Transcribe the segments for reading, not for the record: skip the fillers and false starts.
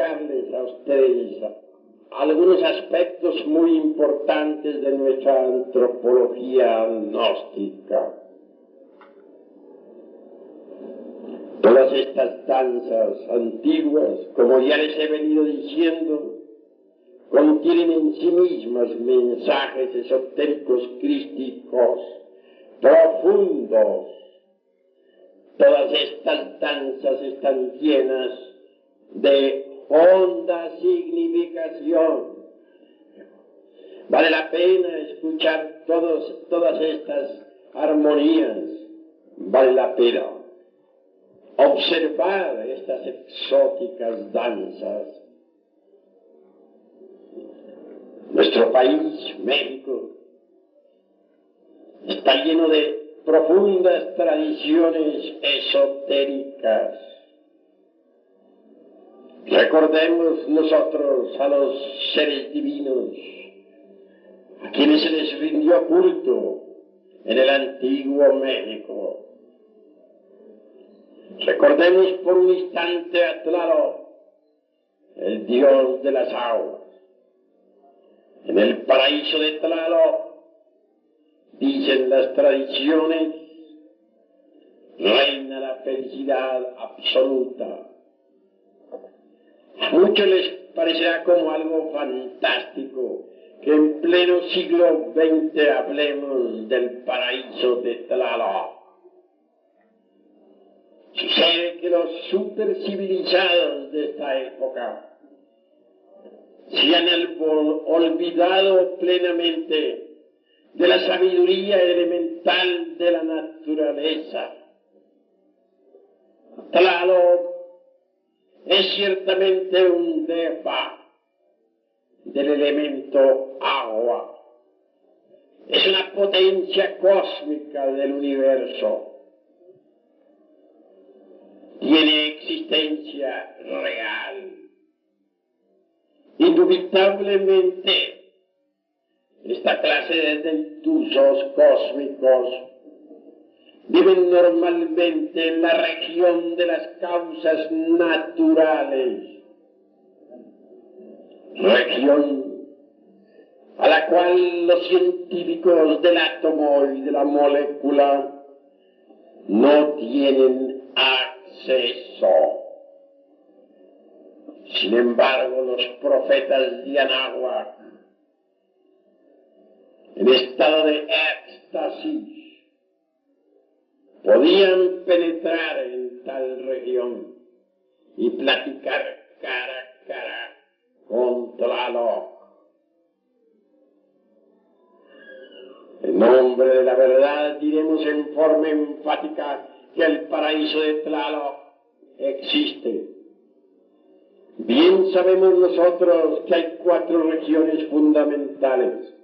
explicarles a ustedes algunos aspectos muy importantes de nuestra antropología gnóstica. Todas estas danzas antiguas, como ya les he venido diciendo, contienen en sí mismas mensajes esotéricos crísticos profundos. Todas estas danzas están llenas de honda significación. Vale la pena escuchar todas estas armonías, vale la pena observar estas exóticas danzas. Nuestro país, México, está lleno de profundas tradiciones esotéricas. Recordemos nosotros a los seres divinos, a quienes se les rindió culto en el antiguo México. Recordemos por un instante a Tlaloc, el dios de las aguas. En el paraíso de Tlaloc, dicen las tradiciones, reina la felicidad absoluta. A muchos les parecerá como algo fantástico que en pleno siglo XX hablemos del paraíso de Tlaloc. Sucede que los supercivilizados de esta época se han olvidado plenamente de la sabiduría elemental de la naturaleza. Tlaloc es ciertamente un deva del elemento agua. Es una potencia cósmica del universo. Tiene existencia real. Indubitablemente, esta clase de dentusos cósmicos viven normalmente en la región de las causas naturales, región a la cual los científicos del átomo y de la molécula no tienen acceso. Sin embargo, los profetas de Anáhuac, en estado de éxtasis, podían penetrar en tal región y platicar cara a cara con Tlaloc. En nombre de la verdad diremos en forma enfática que el paraíso de Tlaloc existe. Bien sabemos nosotros que hay 4 regiones fundamentales.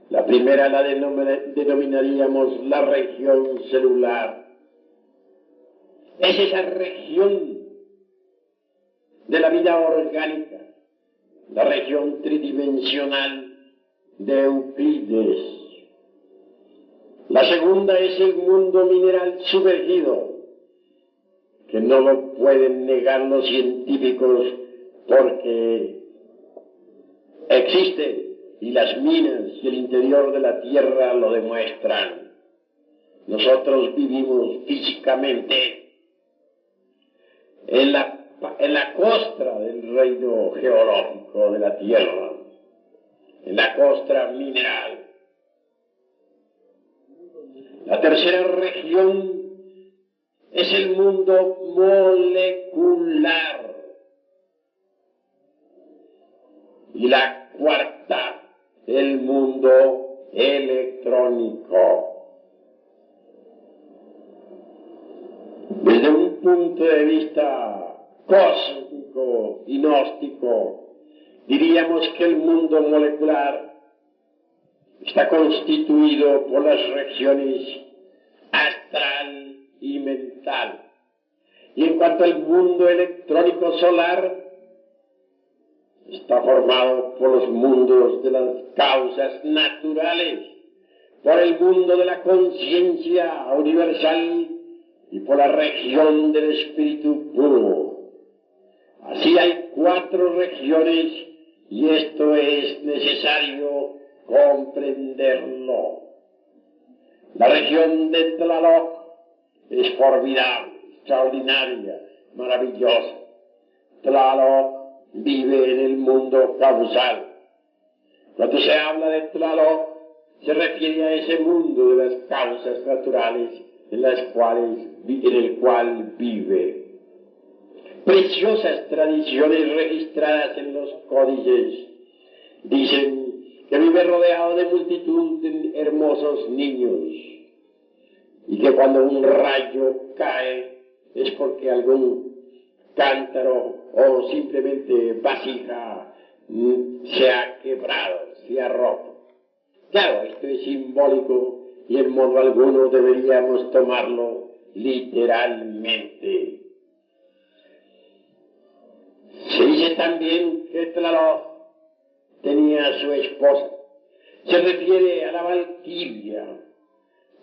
La primera la denominaríamos la región celular. Es esa región de la vida orgánica, la región tridimensional de Euclides. La segunda es el mundo mineral sumergido, que no lo pueden negar los científicos porque existe. Y las minas y el interior de la Tierra lo demuestran. Nosotros vivimos físicamente en la costra del reino geológico de la Tierra, en la costra mineral. La tercera región es el mundo molecular. Y la cuarta, el mundo electrónico. Desde un punto de vista cósmico y gnóstico, diríamos que el mundo molecular está constituido por las regiones astral y mental. Y en cuanto al mundo electrónico solar, está formado por los mundos de las causas naturales, por el mundo de la conciencia universal y por la región del espíritu puro. Así hay 4 regiones y esto es necesario comprenderlo. La región de Tlaloc es formidable, extraordinaria, maravillosa. Tlaloc vive en el mundo causal. Cuando se habla de Tlaloc, se refiere a ese mundo de las causas naturales en el cual vive. Preciosas tradiciones registradas en los códices dicen que vive rodeado de multitud de hermosos niños y que cuando un rayo cae es porque algún cántaro o simplemente vasija se ha quebrado, se ha roto. Claro, esto es simbólico y en modo alguno deberíamos tomarlo literalmente. Se dice también que Tlaloc tenía a su esposa. Se refiere a la valquiria,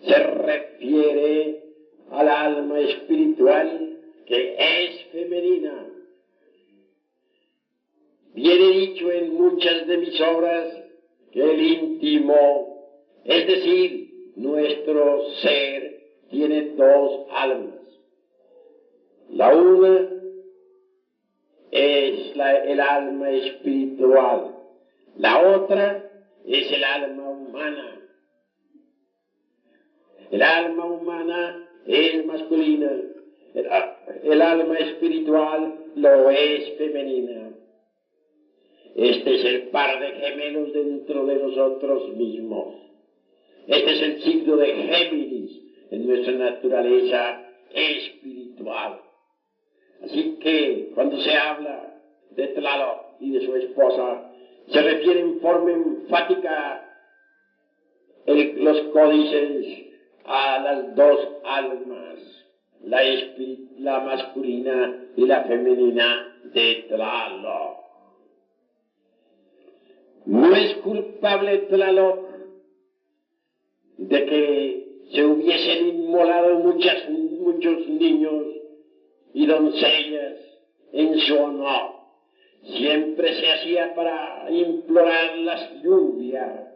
se refiere al alma espiritual que es femenina. Viene dicho en muchas de mis obras que el íntimo, es decir, nuestro ser, tiene 2 almas. La una es el alma espiritual, la otra es el alma humana. El alma humana es masculina, el alma espiritual lo es femenina. Este es el par de gemelos dentro de nosotros mismos. Este es el signo de Géminis en nuestra naturaleza espiritual. Así que cuando se habla de Tlaloc y de su esposa, se refiere en forma enfática los códices a las 2 almas, la masculina y la femenina de Tlaloc. No es culpable Tlaloc de que se hubiesen inmolado muchos niños y doncellas en su honor. Siempre se hacía para implorar las lluvias.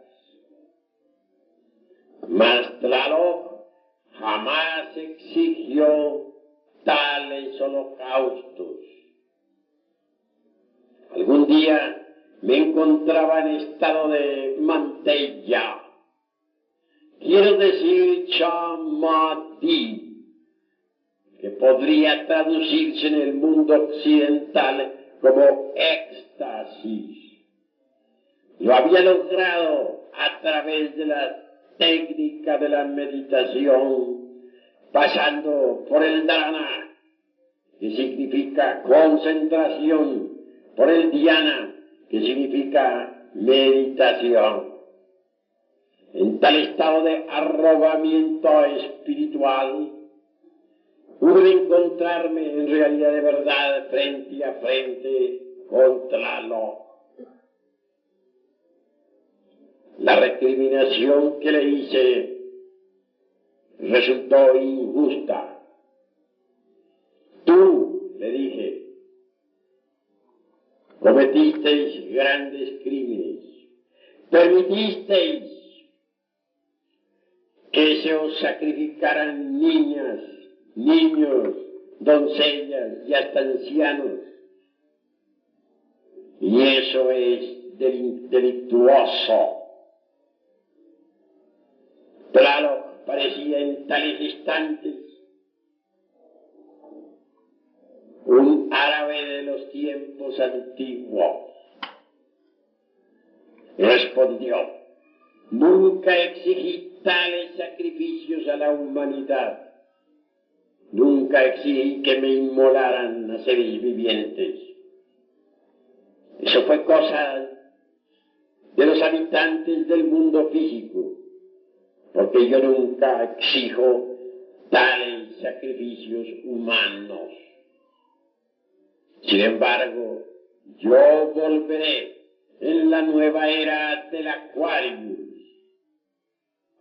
Mas Tlaloc jamás exigió tales holocaustos. Algún día me encontraba en estado de mantella, quiero decir chamadí, que podría traducirse en el mundo occidental como éxtasis. Lo había logrado a través de la técnica de la meditación, pasando por el dharana, que significa concentración, por el dhyana, que significa meditación. En tal estado de arrobamiento espiritual, pude encontrarme en realidad de verdad frente a frente con Tlaloc. La recriminación que le hice resultó injusta. Tú, le dije, cometisteis grandes crímenes, permitisteis que se os sacrificaran niñas, niños, doncellas y hasta ancianos. Y eso es delictuoso. Tlaloc parecía en tales instantes un árabe de los tiempos antiguos. Respondió: nunca exigí tales sacrificios a la humanidad. Nunca exigí que me inmolaran a seres vivientes. Eso fue cosa de los habitantes del mundo físico, porque yo nunca exijo tales sacrificios humanos. Sin embargo, yo volveré en la nueva era del Aquarius.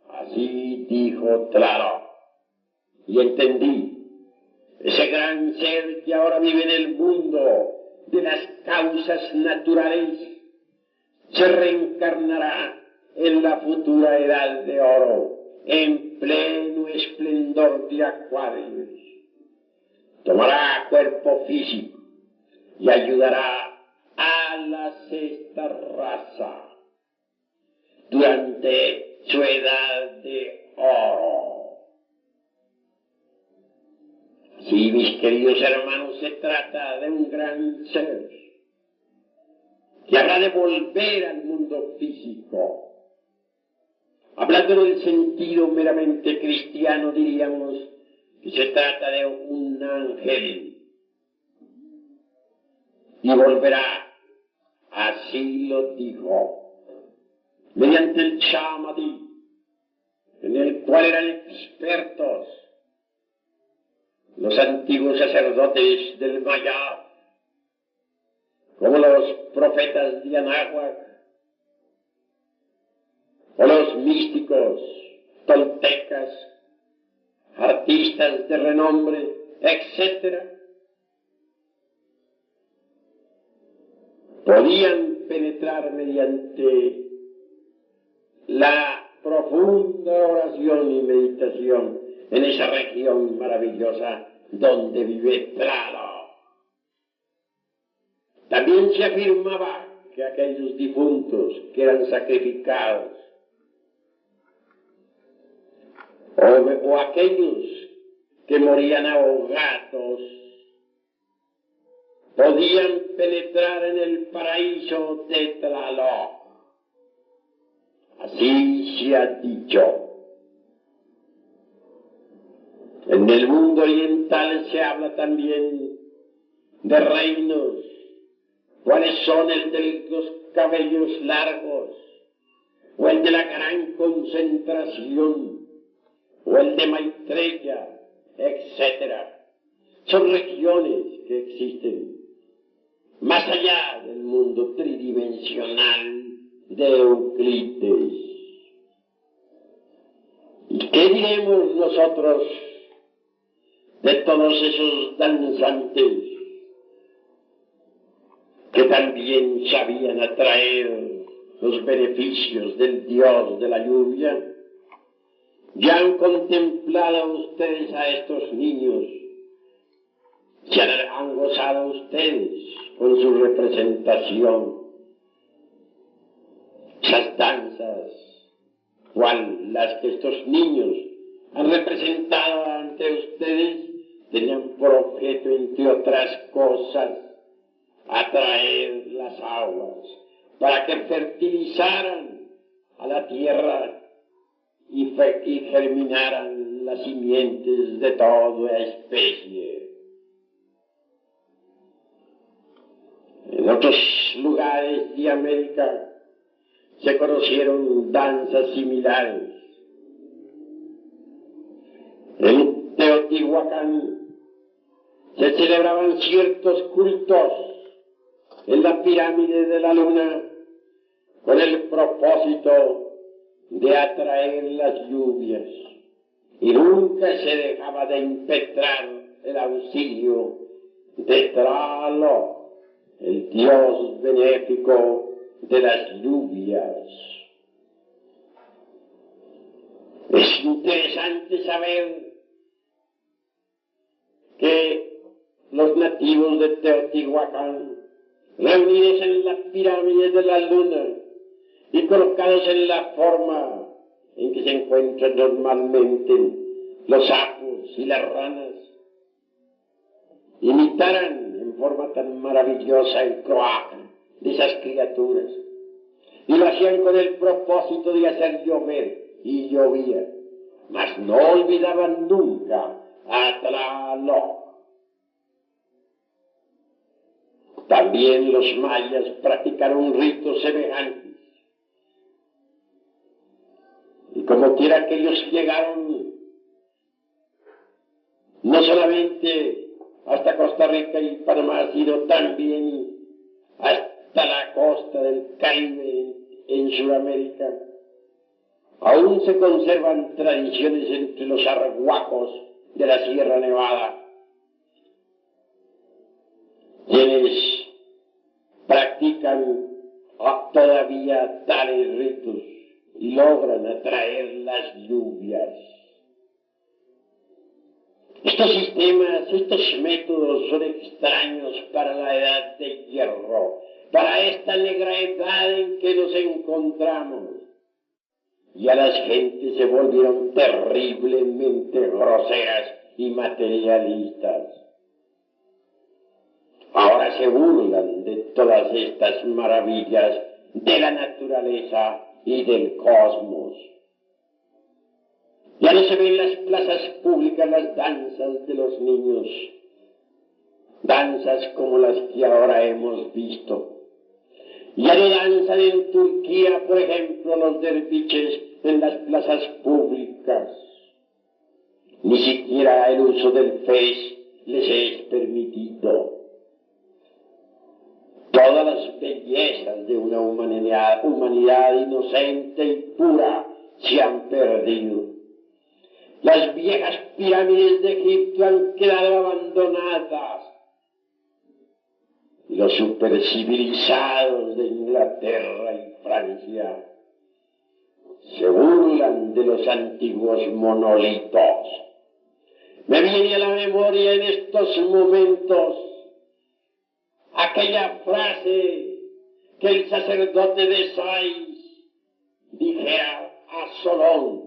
Así dijo Tlaloc, y entendí. Ese gran ser que ahora vive en el mundo de las causas naturales, se reencarnará en la futura edad de oro, en pleno esplendor de Acuarios. Tomará cuerpo físico y ayudará a la sexta raza durante su edad de oro. Sí, mis queridos hermanos, se trata de un gran ser que habrá de volver al mundo físico. Hablando del sentido meramente cristiano, diríamos que se trata de un ángel y volverá, así lo dijo, mediante el Chamadí, en el cual eran expertos los antiguos sacerdotes del Maya, como los profetas de Anáhuac, o los místicos toltecas, artistas de renombre, etc., podían penetrar mediante la profunda oración y meditación en esa región maravillosa donde vive Tlaloc. También se afirmaba que aquellos difuntos que eran sacrificados o aquellos que morían ahogados podían penetrar en el paraíso de Tlaloc. Así se ha dicho. En el mundo oriental se habla también de reinos, cuáles son el de los cabellos largos, o el de la gran concentración, o el de Maitreya, etc. Son regiones que existen más allá del mundo tridimensional de Euclides. ¿Y qué diremos nosotros de todos esos danzantes que también sabían atraer los beneficios del dios de la lluvia? ¿Ya han contemplado ustedes a estos niños? ¿Se han gozado ustedes con su representación? Esas danzas, cual las que estos niños han representado ante ustedes, tenían por objeto, entre otras cosas, atraer las aguas para que fertilizaran a la tierra y germinaran las simientes de toda especie. En otros lugares de América se conocieron danzas similares. En Teotihuacán se celebraban ciertos cultos en la pirámide de la luna con el propósito de atraer las lluvias, y nunca se dejaba de impetrar el auxilio de Tlaloc, el dios benéfico de las lluvias. Es interesante saber que los nativos de Teotihuacán, reunidos en la pirámide de la luna y colocados en la forma en que se encuentran normalmente los sapos y las ranas, imitaran en forma tan maravillosa el cloaca de esas criaturas, y lo hacían con el propósito de hacer llover, y llovía, mas no olvidaban nunca a Tlaloc. También los mayas practicaron ritos semejantes, y como quiera que ellos llegaron no solamente hasta Costa Rica y Panamá, sino también hasta la costa del Caribe en Sudamérica. Aún se conservan tradiciones entre los arhuacos de la Sierra Nevada, quienes practican todavía tales ritos y logran atraer las lluvias. Estos sistemas, estos métodos son extraños para la edad de hierro, para esta negra edad en que nos encontramos. Ya las gentes se volvieron terriblemente groseras y materialistas. Ahora se burlan de todas estas maravillas de la naturaleza y del cosmos. Ya no se ven en las plazas públicas las danzas de los niños, danzas como las que ahora hemos visto. Ya no danzan en Turquía, por ejemplo, los derviches en las plazas públicas. Ni siquiera el uso del fez les es permitido. Todas las bellezas de una humanidad inocente y pura se han perdido. Las viejas pirámides de Egipto han quedado abandonadas. Los supercivilizados de Inglaterra y Francia se burlan de los antiguos monolitos. Me viene a la memoria en estos momentos aquella frase que el sacerdote de Sais dijera a Solón: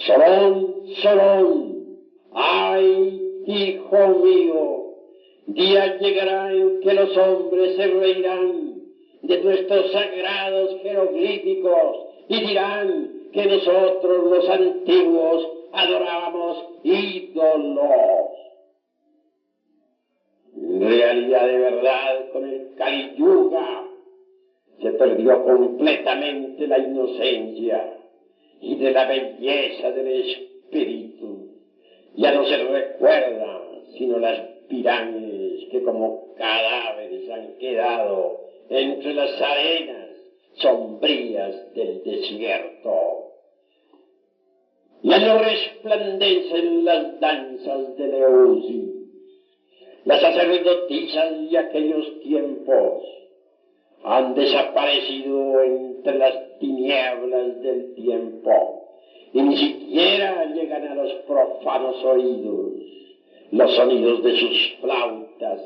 Solón, Solón, ay, hijo mío, día llegará en que los hombres se reirán de nuestros sagrados jeroglíficos y dirán que nosotros los antiguos adorábamos ídolos. En realidad, de verdad, con el Kali Yuga se perdió completamente la inocencia y de la belleza del espíritu. Ya no se recuerda sino las pirámides que como cadáveres han quedado entre las arenas sombrías del desierto. Ya no resplandecen las danzas de Leusis. Las sacerdotisas de aquellos tiempos han desaparecido entre las tinieblas del tiempo y ni siquiera llegan a los profanos oídos los sonidos de sus flautas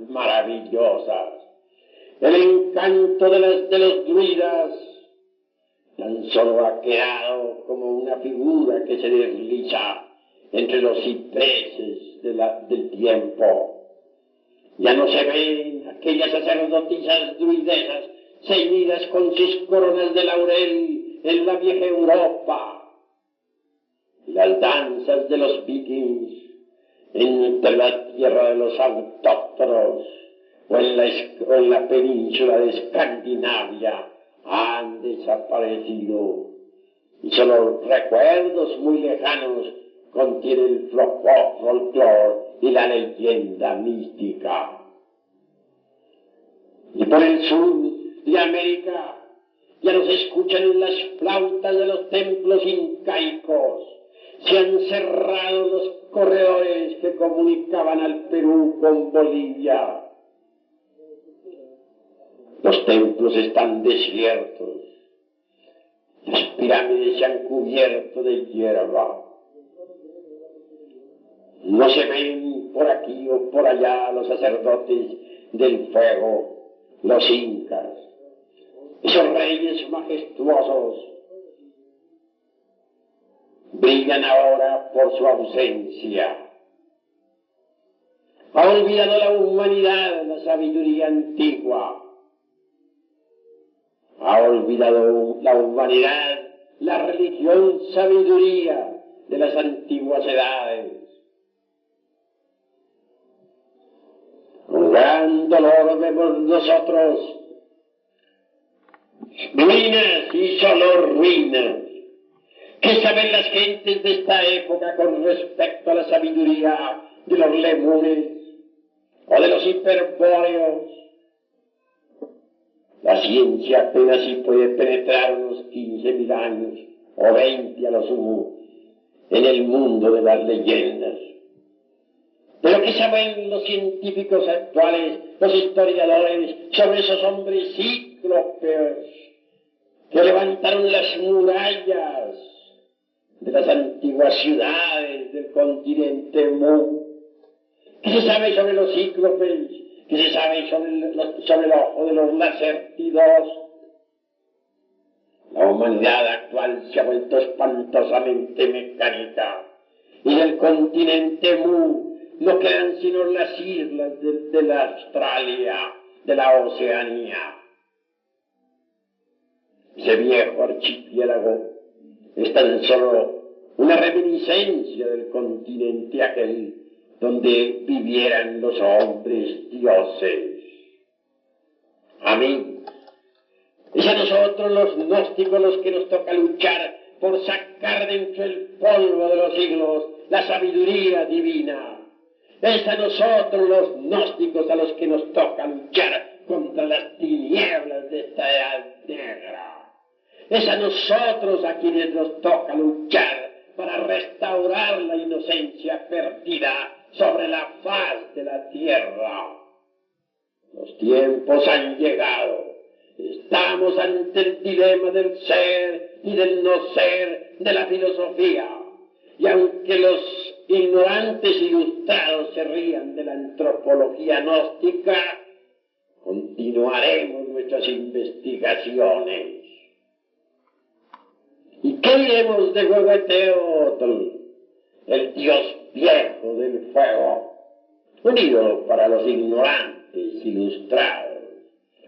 maravillosas. El encanto de los druidas tan solo ha quedado como una figura que se desliza entre los cipreses del tiempo. Ya no se ven aquellas sacerdotisas druidesas ceñidas con sus coronas de laurel en la vieja Europa. Las danzas de los vikings entre la tierra de los autóctonos o en la península de Escandinavia han desaparecido y solo recuerdos muy lejanos contienen el folclore y la leyenda mística. Y por el sur de América ya no se escuchan las flautas de los templos incaicos. Se han cerrado los corredores que comunicaban al Perú con Bolivia. Los templos están desiertos. Las pirámides se han cubierto de hierba. No se ven por aquí o por allá los sacerdotes del fuego, los incas, esos reyes majestuosos. Brillan ahora por su ausencia. Ha olvidado la humanidad la sabiduría antigua. Ha olvidado la humanidad la religión sabiduría de las antiguas edades. Con gran dolor vemos nosotros ruinas y solo ruinas. ¿Qué saben las gentes de esta época con respecto a la sabiduría de los lemures o de los hiperbóreos? La ciencia apenas si puede penetrar unos 15.000 años o 20 a lo sumo en el mundo de las leyendas. Pero ¿Qué saben los científicos actuales, los historiadores, sobre esos hombres cíclopes que levantaron las murallas de las antiguas ciudades del continente Mu? ¿Qué se sabe sobre los cíclopes? ¿Qué se sabe sobre el ojo de los Lacertidos? La humanidad actual se ha vuelto espantosamente mecánica y del continente Mu no quedan sino las islas de la Australia, de la Oceanía. Ese viejo archipiélago es tan solo una reminiscencia del continente aquel donde vivieran los hombres dioses. Amigos, es a nosotros los gnósticos los que nos toca luchar por sacar de entre el polvo de los siglos la sabiduría divina. Es a nosotros los gnósticos a los que nos toca luchar contra las tinieblas de esta edad negra. Es a nosotros a quienes nos toca luchar para restaurar la inocencia perdida sobre la faz de la tierra. Los tiempos han llegado. Estamos ante el dilema del ser y del no ser de la filosofía. Y aunque los ignorantes ilustrados se rían de la antropología gnóstica, continuaremos nuestras investigaciones. ¿Y qué diremos de Huehueteotl, el dios viejo del fuego? Un ídolo para los ignorantes ilustrados,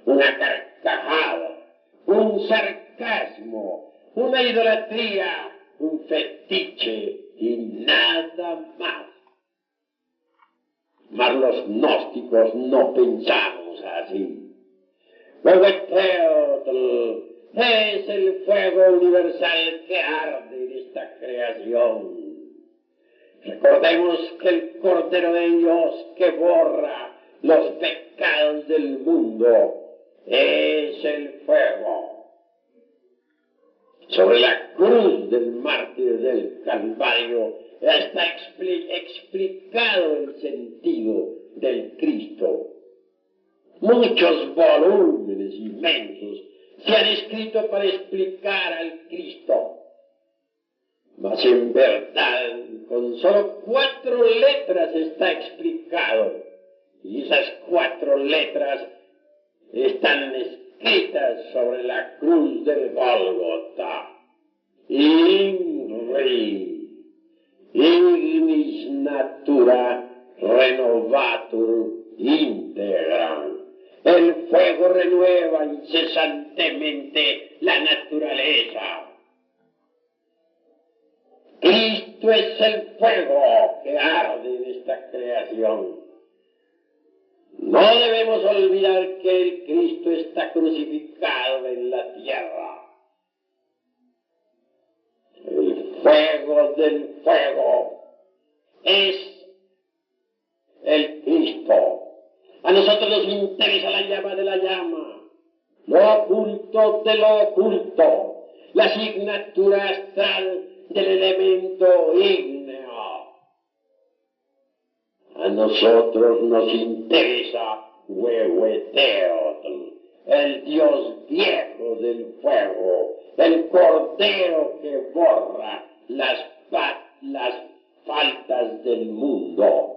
una carcajada, un sarcasmo, una idolatría, un fetiche y nada más. Mas los gnósticos no pensamos así. Huehueteotl es el fuego universal que arde en esta creación. Recordemos que el Cordero de Dios que borra los pecados del mundo es el fuego. Sobre la cruz del mártir del Calvario está explicado el sentido del Cristo. Muchos volúmenes inmensos se han escrito para explicar al Cristo. Mas en verdad, con solo 4 letras está explicado. Y esas 4 letras están escritas sobre la cruz del Gólgota. INRI, ignis natura renovatur integram. El fuego renueva incesantemente la naturaleza. Cristo es el fuego que arde en esta creación. No debemos olvidar que el Cristo está crucificado en la tierra. El fuego del fuego es el Cristo. A nosotros nos interesa la llama de la llama, lo oculto de lo oculto, la asignatura astral del elemento ígneo. A nosotros nos interesa Huehueteotl, el dios viejo del fuego, el cordero que borra las faltas del mundo.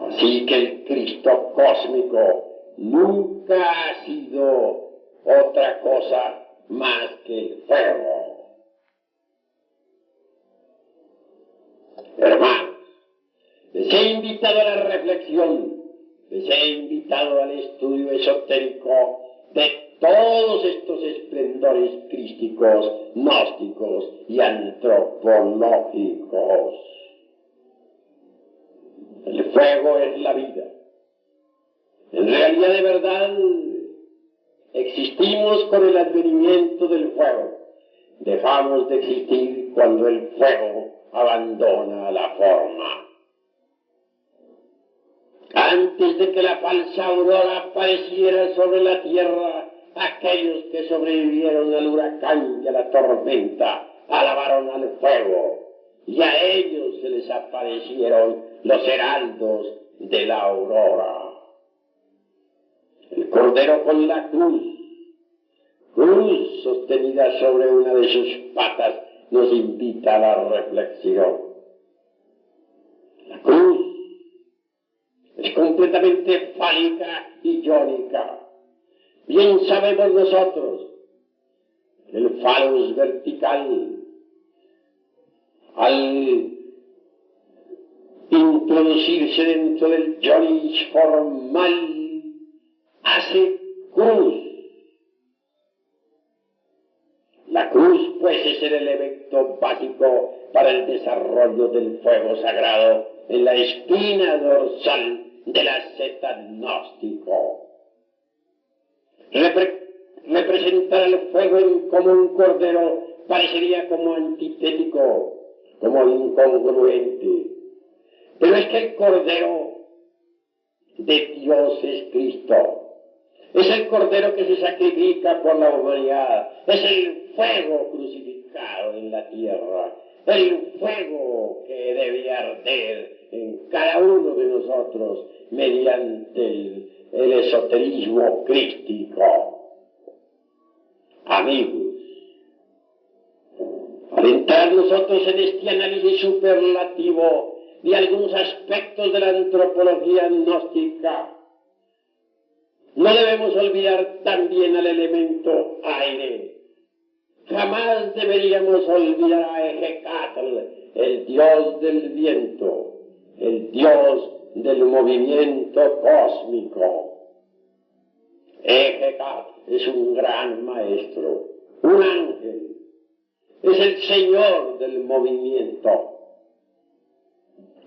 Así que el Cristo cósmico nunca ha sido otra cosa más que el fuego. Hermanos, les he invitado a la reflexión, les he invitado al estudio esotérico de todos estos esplendores crísticos, gnósticos y antropológicos. El fuego es la vida. En realidad, de verdad, existimos con el advenimiento del fuego. Dejamos de existir cuando el fuego abandona la forma. Antes de que la falsa aurora apareciera sobre la tierra, aquellos que sobrevivieron al huracán y a la tormenta alabaron al fuego y a ellos se les aparecieron los heraldos de la aurora. El Cordero con la cruz sostenida sobre una de sus patas, nos invita a la reflexión. La cruz es completamente fálica y iónica. Bien sabemos nosotros que el falus vertical, al introducirse dentro del ionis formal, hace cruz. La cruz, pues, es el elemento básico para el desarrollo del fuego sagrado en la espina dorsal del asceta gnóstico. Representar el fuego como un cordero parecería como antitético, como incongruente. Pero es que el Cordero de Dios es Cristo. Es el Cordero que se sacrifica por la humanidad. Es el fuego crucificado en la tierra. El fuego que debe arder en cada uno de nosotros mediante el esoterismo crístico. Amigos, al entrar nosotros en este análisis superlativo de algunos aspectos de la antropología gnóstica, no debemos olvidar también al elemento aire. Jamás deberíamos olvidar a Ejecatl, el dios del viento, el dios del movimiento cósmico. Ejecatl es un gran maestro, un ángel, es el señor del movimiento.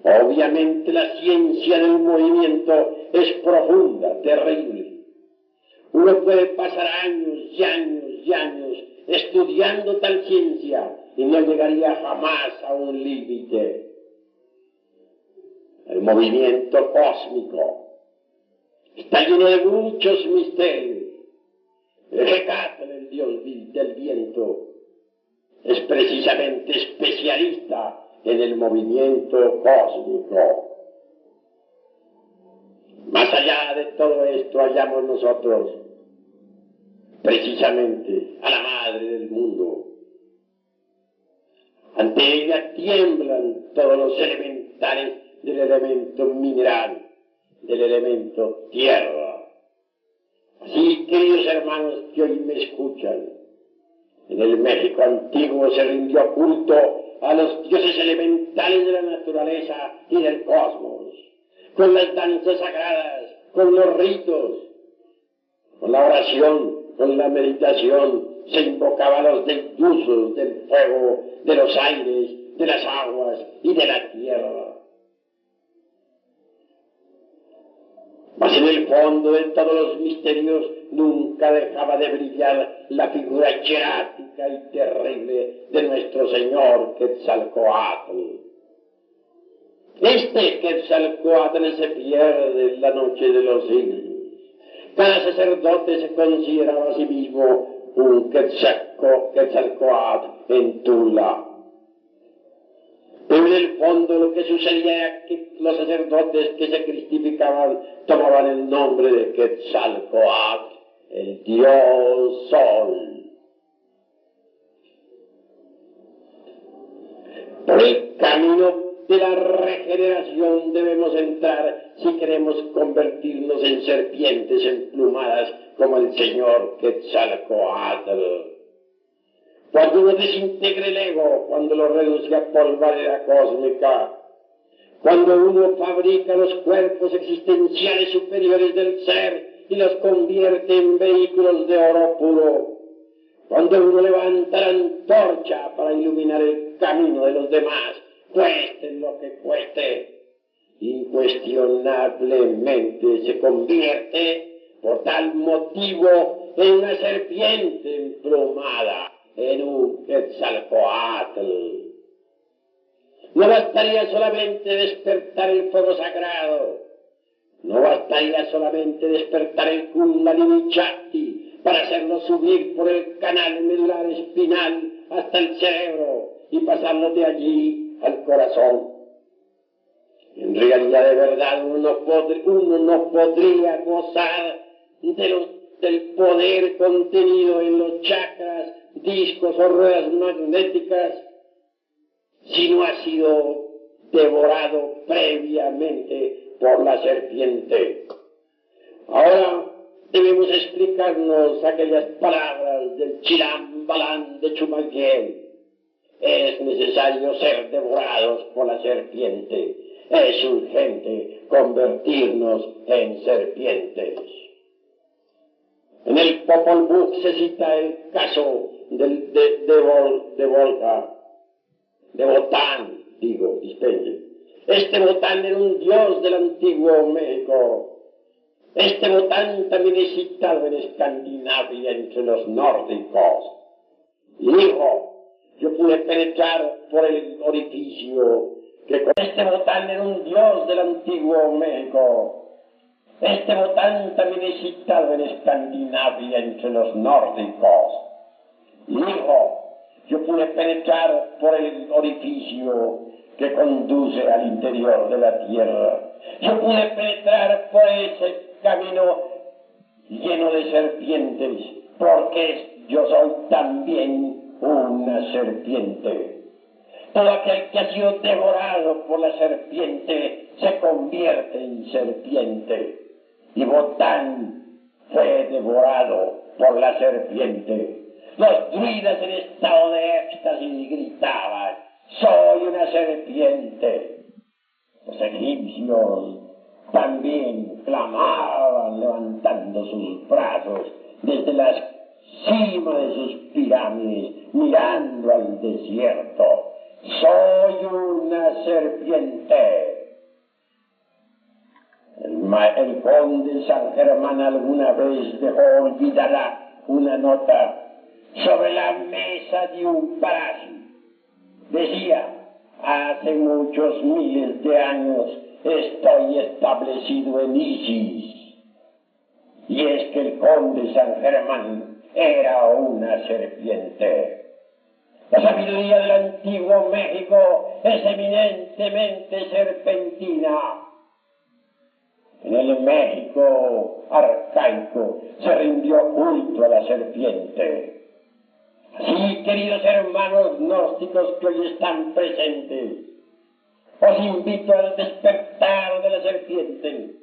Obviamente la ciencia del movimiento es profunda, terrible. Uno puede pasar años y años y años estudiando tal ciencia y no llegaría jamás a un límite. El movimiento cósmico está lleno de muchos misterios. Ejecatl, el dios del viento, es precisamente especialista en el movimiento cósmico. Más allá de todo esto hallamos nosotros precisamente a la madre del mundo. Ante ella tiemblan todos los elementales del elemento mineral, del elemento tierra. Así, queridos hermanos que hoy me escuchan, en el México antiguo se rindió culto a los dioses elementales de la naturaleza y del cosmos, con las danzas sagradas, con los ritos, con la oración, con la meditación, se invocaban los dioses del fuego, de los aires, de las aguas y de la tierra. Mas en el fondo de todos los misterios nunca dejaba de brillar la figura hierática y terrible de nuestro Señor Quetzalcóatl. Este Quetzalcóatl se pierde en la noche de los siglos. Cada sacerdote se consideraba a sí mismo un Quetzalcóatl en Tula. Pero en el fondo lo que sucedía era que los sacerdotes que se cristificaban tomaban el nombre de Quetzalcóatl, el dios sol. Por el camino de la regeneración debemos entrar si queremos convertirnos en serpientes emplumadas como el señor Quetzalcóatl. Cuando uno desintegra el ego, cuando lo reduce a polvareda cósmica, cuando uno fabrica los cuerpos existenciales superiores del ser y los convierte en vehículos de oro puro, cuando uno levanta la antorcha para iluminar el camino de los demás, cueste lo que cueste, incuestionablemente se convierte por tal motivo en una serpiente emplumada, en un Quetzalcóatl. No bastaría solamente despertar el fuego sagrado, no bastaría solamente despertar el Kundalini Shakti para hacerlo subir por el canal medular espinal hasta el cerebro y pasarlo de allí al corazón. En realidad, de verdad, uno no podría gozar del poder contenido en los chakras, discos o ruedas magnéticas si no ha sido devorado previamente por la serpiente. Ahora debemos explicarnos aquellas palabras del Chilam Balam de Chumalquiel. Es necesario ser devorados por la serpiente. Es urgente convertirnos en serpientes. En el Popol Vuh se cita el caso de Botán, dispense. Este Botán era un dios del antiguo México. Este Botán también es citado en Escandinavia entre los nórdicos. Y dijo: yo pude penetrar por el orificio que con este Botán era un dios del antiguo México. Este Botán también es citado en Escandinavia entre los nórdicos. Y dijo: yo pude penetrar por el orificio que conduce al interior de la tierra. Yo pude penetrar por ese camino lleno de serpientes, porque yo soy también una serpiente. Todo aquel que ha sido devorado por la serpiente se convierte en serpiente. Y Botán fue devorado por la serpiente. Los druidas en estado de éxtasis gritaban: soy una serpiente. Los egipcios también clamaban levantando sus brazos desde la cima de sus pirámides, mirando al desierto: soy una serpiente. El conde San Germán alguna vez dejó olvidada una nota sobre la mesa de un palacio. Decía: hace muchos miles de años estoy establecido en Isis. Y es que el conde San Germán era una serpiente. La sabiduría del antiguo México es eminentemente serpentina. En el México arcaico se rindió culto a la serpiente. Así, queridos hermanos gnósticos que hoy están presentes, os invito al despertar de la serpiente.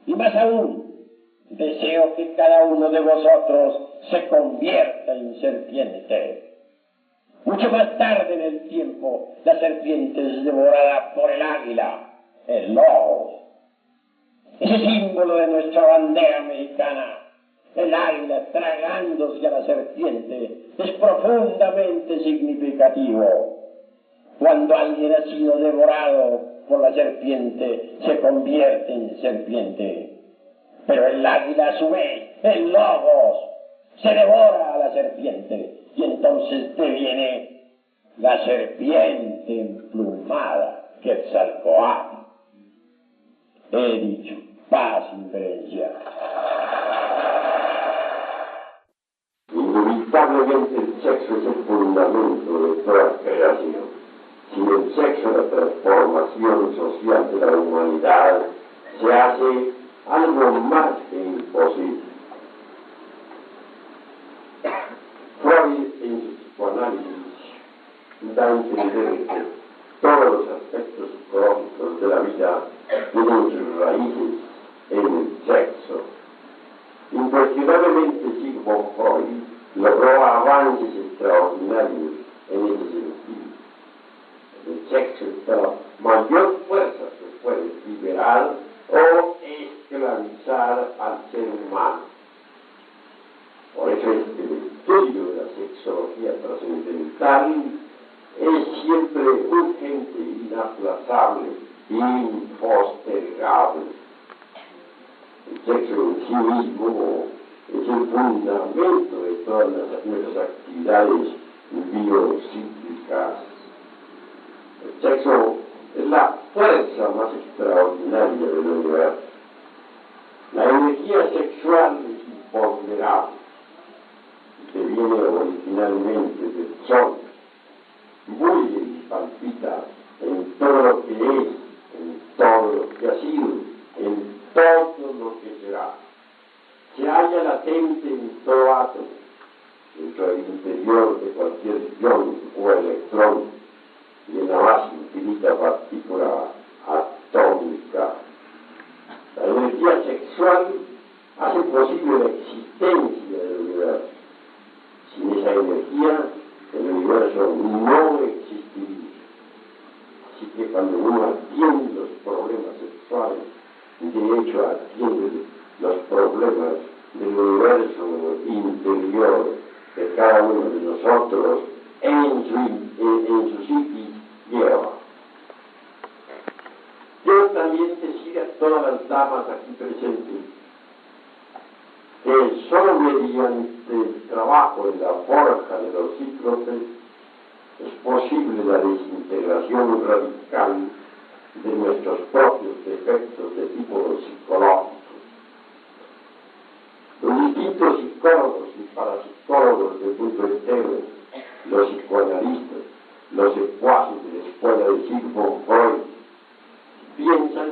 Y más aún, deseo que cada uno de vosotros se convierta en serpiente. Mucho más tarde en el tiempo, la serpiente es devorada por el águila, el lobo. Ese símbolo de nuestra bandera mexicana, el águila tragándose a la serpiente, es profundamente significativo. Cuando alguien ha sido devorado por la serpiente, se convierte en serpiente. Pero el águila, a su vez, el logos, se devora a la serpiente, y entonces deviene la serpiente emplumada, Quetzalcóatl. He dicho: paz y diferencia. Inevitablemente el sexo es el fundamento de toda creación. Sin el sexo, la transformación social de la humanidad se hace algo más que imposible. Freud, en su psicoanálisis, da a entender que todos los aspectos psicológicos de la vida tienen sus raíces en el sexo. Incuestionablemente, Sigmund Freud logró avances extraordinarios en ese sentido. En el sexo está la mayor fuerza que puede liberar o esclavizar al ser humano. Por eso es que el estudio de la sexología trascendental es siempre urgente, inaplazable, impostergable. El sexo en sí mismo es el fundamento de todas nuestras actividades biopsíquicas. El sexo es la fuerza más extraordinaria del universo. La energía sexual es imponderable, que viene originalmente del sol, bulle y palpita en todo lo que es, en todo lo que ha sido, en todo lo que será. Se halla latente en todo átomo, dentro del interior de cualquier ion o electrón y en la más infinita partícula atómica. La energía sexual hace posible la existencia del universo. Sin esa energía, el universo no existiría. Así que cuando uno atiende los problemas sexuales, de hecho atiende los problemas del universo interior de cada uno de nosotros en su psiquis lleva. Yo también decía a todas las damas aquí presentes que solo mediante el trabajo en la forja de los cíclopes es posible la desintegración radical de nuestros propios defectos de tipo psicológico. Los distintos psicólogos y parapsicólogos del mundo entero, los psicoanalistas, los secuaces de la escuela de Sigmund Freud, piensan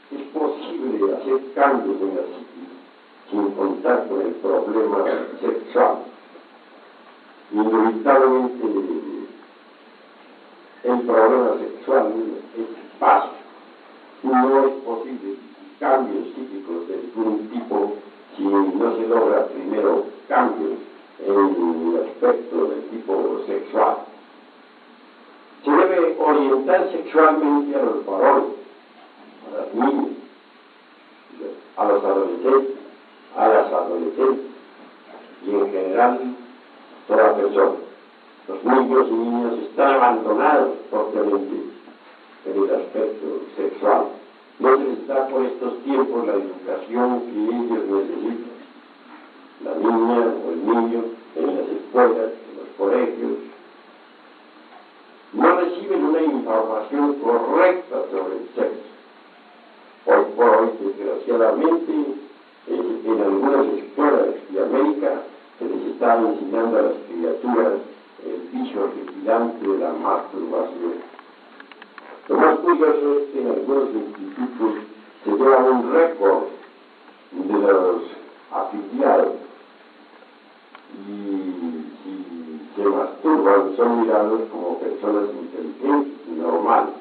que es posible hacer cambios en la psiquis sin contar con el problema sexual. Inevitablemente el problema sexual es básico. No es posible cambios psíquicos de ningún tipo si no se logra primero cambios en el aspecto del tipo sexual. Se debe orientar sexualmente a los varones, a las niñas, a los adolescentes, a las adolescentes y en general toda persona. Los niños y niñas están abandonados propiamente en el aspecto sexual. No se les da por estos tiempos la educación que ellos necesitan. La niña o el niño en las escuelas, en los colegios, no reciben una información correcta sobre el sexo. Hoy por hoy, desgraciadamente, en algunas escuelas de América se les está enseñando a las criaturas el vicio horripilante de la masturbación. Lo más curioso es que en algunos institutos se lleva un récord de los afiliados y si se masturban son mirados como personas inteligentes y normales,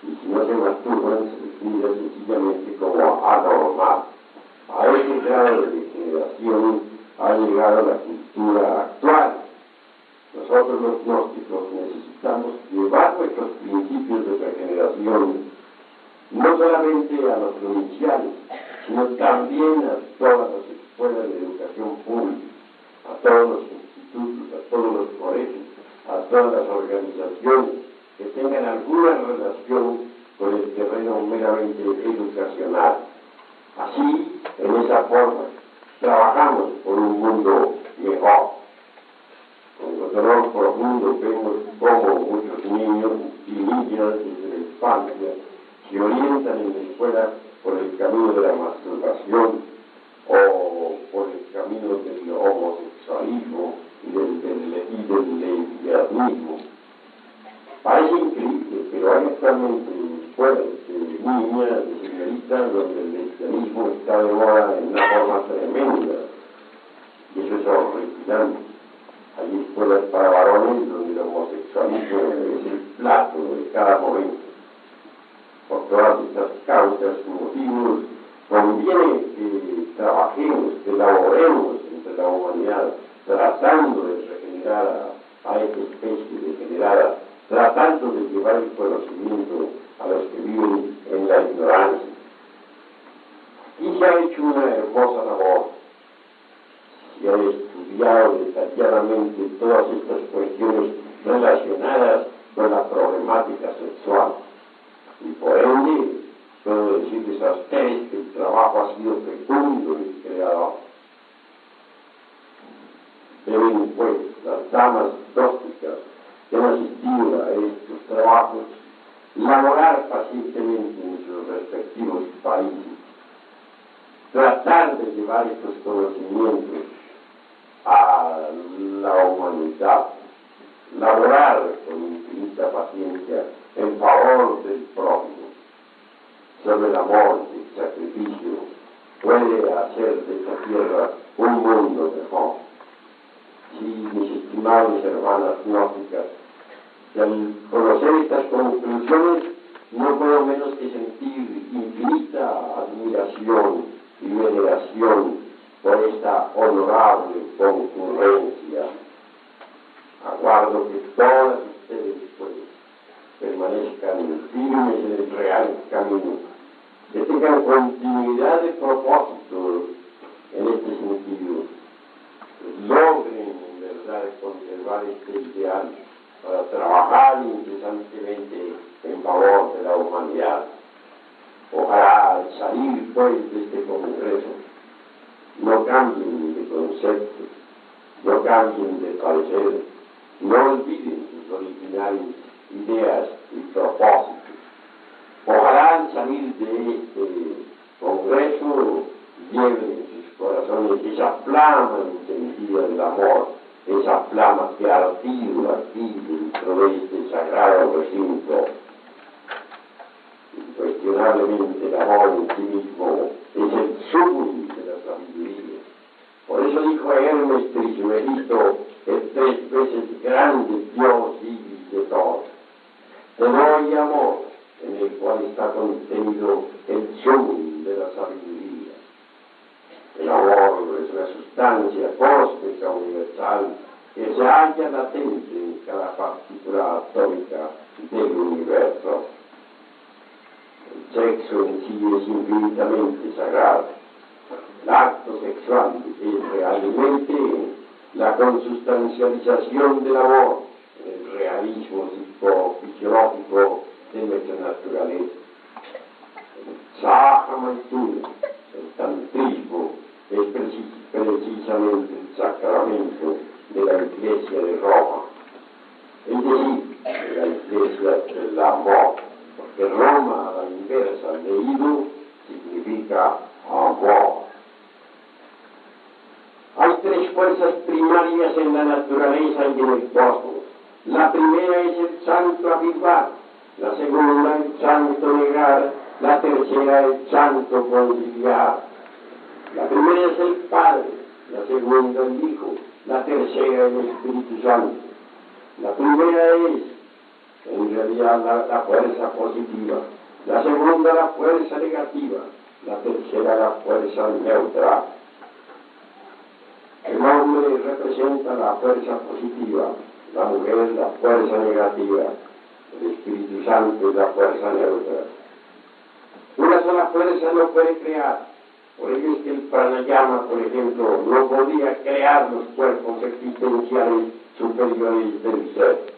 y si no se masturban se les mira sencillamente como anormal. A ese grado de degeneración ha llegado la cultura actual. Nosotros los gnósticos necesitamos llevar nuestros principios de regeneración no solamente a los provinciales, sino también a todas las escuelas de educación pública, a todos los institutos, a todos los colegios, a todas las organizaciones que tengan alguna relación con el terreno meramente educacional. Así, en esa forma, trabajamos por un mundo mejor. Con dolor profundo vemos cómo muchos niños y niñas desde la infancia se orientan en la escuela por el camino de la masturbación o por el camino del homosexualismo y del lesbianismo. Parece increíble, pero hay actualmente escuelas de niñas, de señoritas, donde el lesbianismo está de moda en una forma tremenda, y eso es horripilante. Hay escuelas para varones donde el homosexualismo es el plato de cada momento. Por todas estas causas y motivos, conviene que trabajemos, que laboremos entre la humanidad, tratando de regenerar a esta especie degenerada, tratando de llevar el conocimiento a los que viven en la ignorancia. Aquí se ha hecho una hermosa labor. Se ha estudiado detalladamente todas estas cuestiones relacionadas con la problemática sexual. Y por ende, puedo decirles a ustedes que el trabajo ha sido fecundo y creador. Deben, pues, las damas gnósticas que han asistido a estos trabajos, laborar pacientemente en sus respectivos países, tratar de llevar estos conocimientos a la humanidad, laborar con infinita paciencia en favor del prójimo. Solo el amor y el sacrificio puede hacer de esta tierra un mundo mejor. Sí, mis estimados hermanas gnósticas, y al conocer estas conclusiones no puedo menos que sentir infinita admiración y veneración por esta honorable concurrencia. Aguardo que todas ustedes, pues, permanezcan firmes en el real camino, que tengan continuidad de propósito en este sentido, que logren en verdad conservar este ideal para trabajar incesantemente en favor de la humanidad. Ojalá al salir pues de este congreso no cambien de concepto, no cambien de parecer, no olviden sus originales ideas y propósitos. Ojalá al salir de este congreso lleven en sus corazones esa flama encendida del amor, esa flama que ha ardido aquí dentro de este sagrado recinto. Incuestionablemente el amor en sí mismo es el sumum de la sabiduría. Por eso dijo Hermes Trismegisto, el 3 veces grande Dios y de todos: temor y amor, en el cual está contenido el sumum de la sabiduría. El amor es una sustancia cósmica universal que se halla latente en cada partícula atómica del universo. El sexo en sí es infinitamente sagrado. El acto sexual es realmente la consustancialización del amor, el realismo psicofisiológico de nuestra naturaleza. El Sahamantura, el tantrismo, es precisamente el sacramento de la Iglesia de Roma, es decir, de la Iglesia del amor, porque Roma a la inversa leído significa amor. Hay tres fuerzas primarias en la naturaleza y en el cosmos. La primera es el santo afirmar, la segunda el santo negar, la tercera el santo conciliar. La primera es el Padre, la segunda el Hijo, la tercera el Espíritu Santo. La primera es, en realidad, la fuerza positiva, la segunda la fuerza negativa, la tercera la fuerza neutral. El hombre representa la fuerza positiva, la mujer la fuerza negativa, el Espíritu Santo es la fuerza neutral. Una sola fuerza no puede crear. Por ello es que el pranayama, por ejemplo, no podía crear los cuerpos existenciales superiores del ser.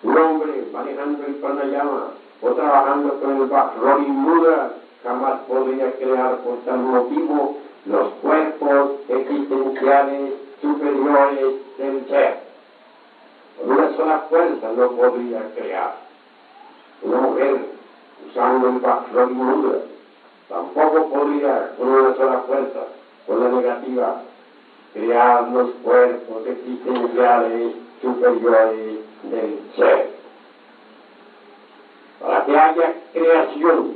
Un hombre manejando el pranayama o trabajando con el Vajrayana Mudra jamás podría crear por tal motivo los cuerpos existenciales superiores del ser. Con una sola fuerza no podría crear. Una mujer usando el Vajrayana Mudra tampoco podría, con una sola fuerza, con la negativa, crear los cuerpos existenciales superiores del ser. Para que haya creación,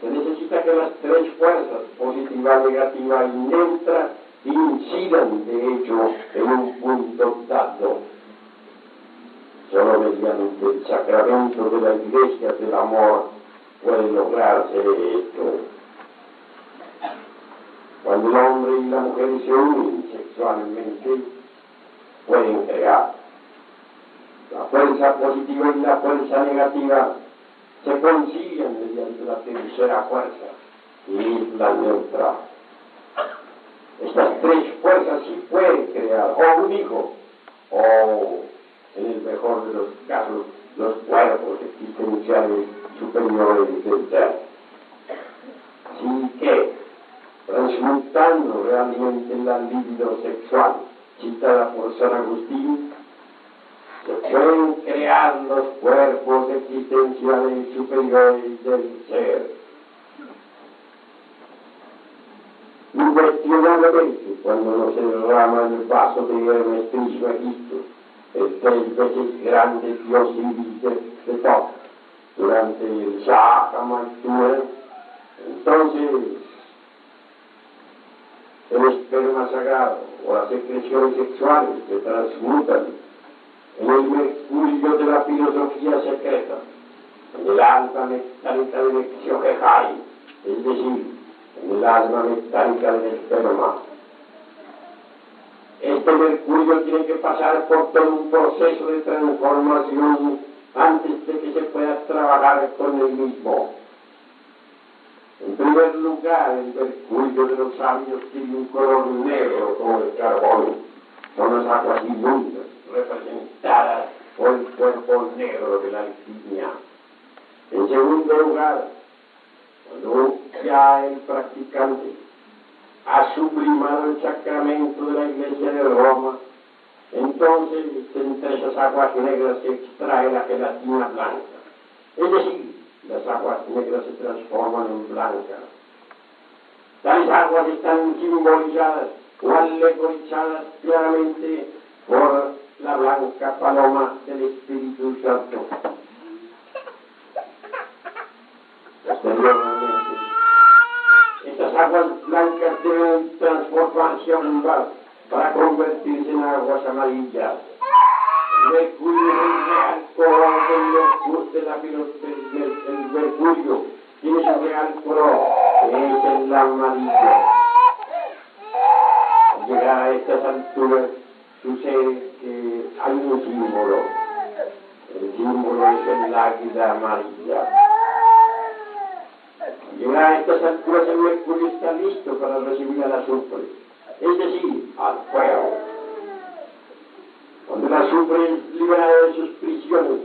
se necesita que las tres fuerzas, positiva, negativa y neutra, incidan de hecho en un punto dado. Solo mediante el sacramento de la Iglesia del amor puede lograrse esto. Cuando el hombre y la mujer se unen sexualmente, pueden crear. La fuerza positiva y la fuerza negativa se concilian mediante la tercera fuerza, y es la neutral. Estas tres fuerzas sí pueden crear o un hijo, o, en el mejor de los casos, los cuerpos existenciales superiores del ser. Así que, transmutando realmente la libido sexual citada por San Agustín, se pueden crear los cuerpos existenciales superiores del ser. Incuestionablemente, cuando nos derrama el vaso de Hermes Trismegisto, el 3 veces grande Dios Iris de Top, durante el Shah Hamaytur. Entonces, el esperma sagrado o las secreciones sexuales se transmutan en el mercurio de la filosofía secreta, en el alma metálica del Exioquejai, es decir, en el alma metálica del esperma. Este mercurio tiene que pasar por todo un proceso de transformación antes de que se pueda trabajar con el mismo. En primer lugar, el mercurio de los sabios tiene un color negro como el carbón. Son las aguas inmundas, representadas por el cuerpo negro de la alquimia. En segundo lugar, cuando ya el practicante ha sublimado el sacramento de la Iglesia de Roma, entonces entre esas aguas negras se extrae la gelatina blanca. Es decir, las aguas negras se transforman en blancas. Tales aguas están simbolizadas o alegorizadas claramente por la blanca paloma del Espíritu Santo. Posteriormente, estas aguas blancas deben transformarse a olivar para convertirse en aguas amarillas. El mercurio es el real color del mercurio tiene su real color, es el amarillo. Al llegar a estas alturas sucede que hay un símbolo. El símbolo es el águila amarilla. Al llegar a estas alturas el mercurio está listo para recibir al azufre, es decir, al fuego. Cuando el azufre es liberado de sus prisiones,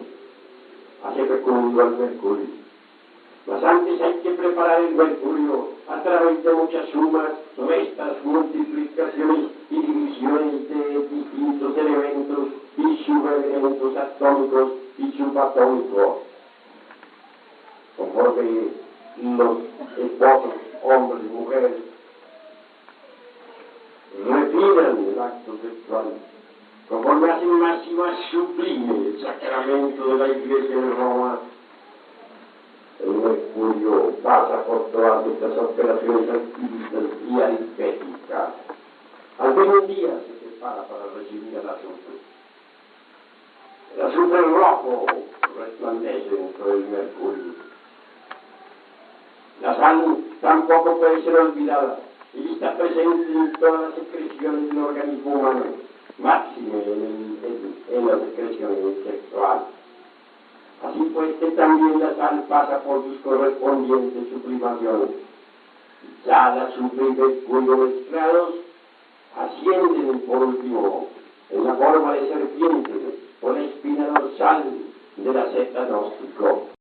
hace fecundo al mercurio. Mas antes hay que preparar el mercurio a través de muchas sumas, restas, multiplicaciones y divisiones de distintos elementos y subelementos atómicos y subatómicos. Conforme los esposos, hombres y mujeres, refinan el acto sexual, conforme hacen más y más sublime el sacramento de la Iglesia de Roma, el mercurio pasa por todas estas operaciones alquímicas y aritméticas. Al fin un día se prepara para recibir el azufre. El azufre rojo resplandece dentro del mercurio. La sal tampoco puede ser olvidada y está presente en todas las secreciones del organismo humano, máxime en las secreciones sexuales. Así pues que también la sal pasa por sus correspondientes sublimaciones. Sal, azufre y mercurio mezclados ascienden por último en la forma de serpiente por la espina dorsal de la seta gnóstico.